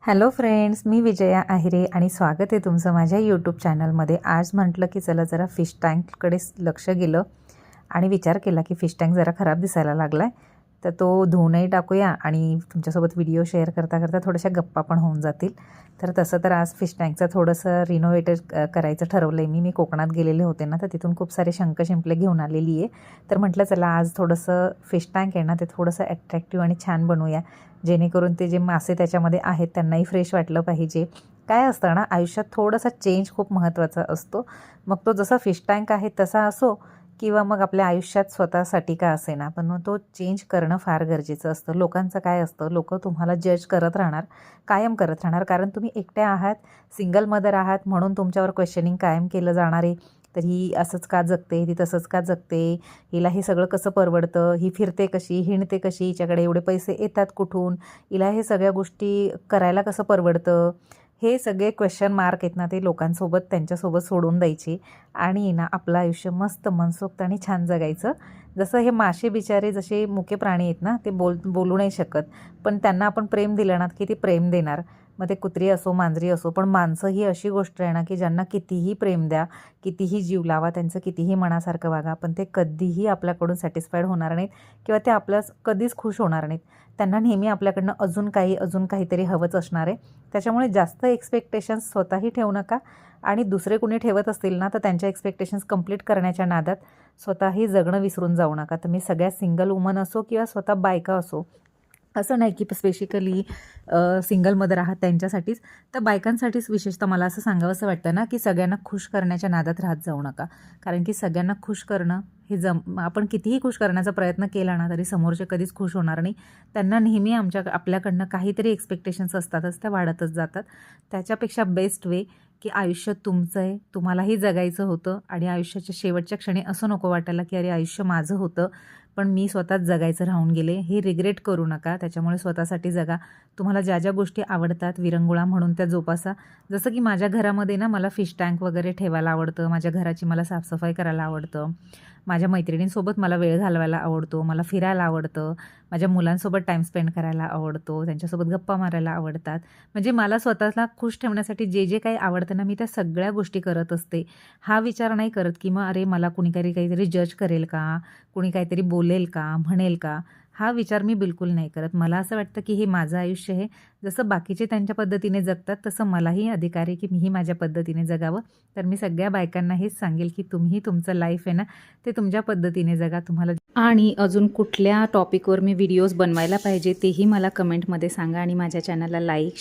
Hello friends, मी विजया आहिरे आणि स्वागत आहे तुमचं माझ्या यूट्यूब चॅनलमध्ये। आज म्हटलं की चला जरा फिश टँककडे लक्ष गेलं आणि विचार केला की फिश टँक जरा खराब दिसायला लागला आहे, तर तो धुवूनही टाकूया आणि तुमच्यासोबत व्हिडिओ शेअर करता करता थोड्याशा गप्पा पण होऊन जातील। तर तसं तर आज फिश टँकचं थोडंसं रिनोव्हेटेड करायचं ठरवलं आहे मी कोकणात गेलेले होते ना, तर तिथून खूप सारे शंख शिंपले घेऊन आलेली आहे। तर म्हटलं चला आज थोडंसं फिश टँक आहे ना ते थोडंसं ॲट्रॅक्टिव्ह आणि छान बनवूया, जेणेकरून ते जे मासे त्याच्यामध्ये आहेत त्यांनाही फ्रेश वाटलं पाहिजे। काय असतं ना, आयुष्यात थोडासा चेंज खूप महत्त्वाचा असतो। मग तो जसा फिश टँक आहे तसा असो किंवा मग आपल्या आयुष्यात स्वतःसाठी का असेना, पण मग तो चेंज करणं फार गरजेचं असतं। लोकांचं काय असतं, लोकं तुम्हाला जज करत राहणार, कायम करत राहणार, कारण तुम्ही एकट्या आहात, सिंगल मदर आहात, म्हणून तुमच्यावर क्वेश्चनिंग कायम केलं जाणार आहे। तर ही असंच का जगते, ती तसंच का जगते, हिला हे सगळं कसं परवडतं, ही फिरते कशी, हिंडते कशी, हिच्याकडे एवढे पैसे येतात कुठून, हिला हे सगळ्या गोष्टी करायला कसं परवडतं, हे सगळे क्वेश्चन मार्क आहेत ना ते लोकांसोबत त्यांच्यासोबत सोडून द्यायचे आणि ना आपलं आयुष्य मस्त मनसोक्त आणि छान जगायचं। जसं हे मासे बिचारे जसे मुके प्राणी आहेत ना, ते बोलू नाही शकत, पण त्यांना आपण प्रेम दिलं ना की ते प्रेम देणार। मग ते कुत्री असो मांजरी असो, पण माणसं ही अशी गोष्ट आहे ना की ज्यांना कितीही प्रेम द्या, कितीही जीव लावा, त्यांचं कितीही मनासारखं वागा, पण ते कधीही आपल्याकडून सॅटिस्फाईड होणार नाहीत किंवा ते आपल्यास कधीच खुश होणार नाहीत। त्यांना नेहमी आपल्याकडनं अजून काहीतरी हवंच असणार आहे। त्याच्यामुळे जास्त एक्सपेक्टेशन्स स्वतःही ठेवू नका आणि दुसरे कुणी ठेवत असतील ना तर त्यांच्या एक्सपेक्टेशन्स कंप्लीट करण्याच्या नादात स्वतःही जगणं विसरून जाऊ नका। तर मी सगळ्या सिंगल वुमन असो किंवा स्वतः बायका असो, असं नाही की स्पेसिकली सिंगल मदर आहात त्यांच्यासाठीच, तर बायकांसाठीच विशेषतः मला असं सांगावंसं वाटतं ना की सगळ्यांना खुश करण्याच्या नादात राहत जाऊ नका। कारण की सगळ्यांना खुश करणं हे आपण कितीही खुश करण्याचा प्रयत्न केला ना तरी समोरचे कधीच खुश होणार नाही। त्यांना नेहमी आपल्याकडनं काहीतरी एक्सपेक्टेशन्स असतातच, त्या वाढतच जातात। त्याच्यापेक्षा बेस्ट वे की आयुष्य तुमचं आहे, तुम्हालाही जगायचं होतं आणि आयुष्याच्या शेवटच्या क्षणी असं नको वाटायला की अरे आयुष्य माझं होतं पण मी स्वतःच जगायचं राहून गेले, हे रिग्रेट करू नका। त्याच्यामुळे स्वतःसाठी जगा, तुम्हाला ज्या ज्या गोष्टी आवडतात विरंगुळा म्हणून त्या जोपासा। जसं की माझ्या घरामध्ये ना मला फिश टँक वगैरे ठेवायला आवडतं, माझ्या घराची मला साफसफाई करायला आवडतं, माझ्या मैत्रिणींसोबत मला वेळ घालवायला आवडतो, मला फिरायला आवडतं, माझ्या मुलांसोबत टाईम स्पेंड करायला आवडतो, त्यांच्यासोबत गप्पा मारायला आवडतात। म्हणजे मला स्वतःला खुश ठेवण्यासाठी जे जे काही आवडतं ना मी त्या सगळ्या गोष्टी करत असते। हा विचार नाही करत की मग अरे मला कुणीतरी काहीतरी जज करेल का, कुणी काहीतरी बोलेल का, म्हणेल का, हा विचार मी बिलकुल नाही करत। मला असं वाटतं की हे माझं आयुष्य आहे, जसं बाकीचे त्यांच्या पद्धतीने जगतात तसं मलाही अधिकार आहे की मीही माझ्या पद्धतीने जगावं। तर मी सगळ्या बायकांना हेच सांगेल की तुम्ही तुमचं लाईफ आहे ना ते तुमच्या पद्धतीने जगा। तुम्हाला आणि अजून कुठल्या टॉपिकवर मी व्हिडिओज बनवायला पाहिजे तेही मला कमेंटमध्ये सांगा आणि माझ्या चॅनलला लाईक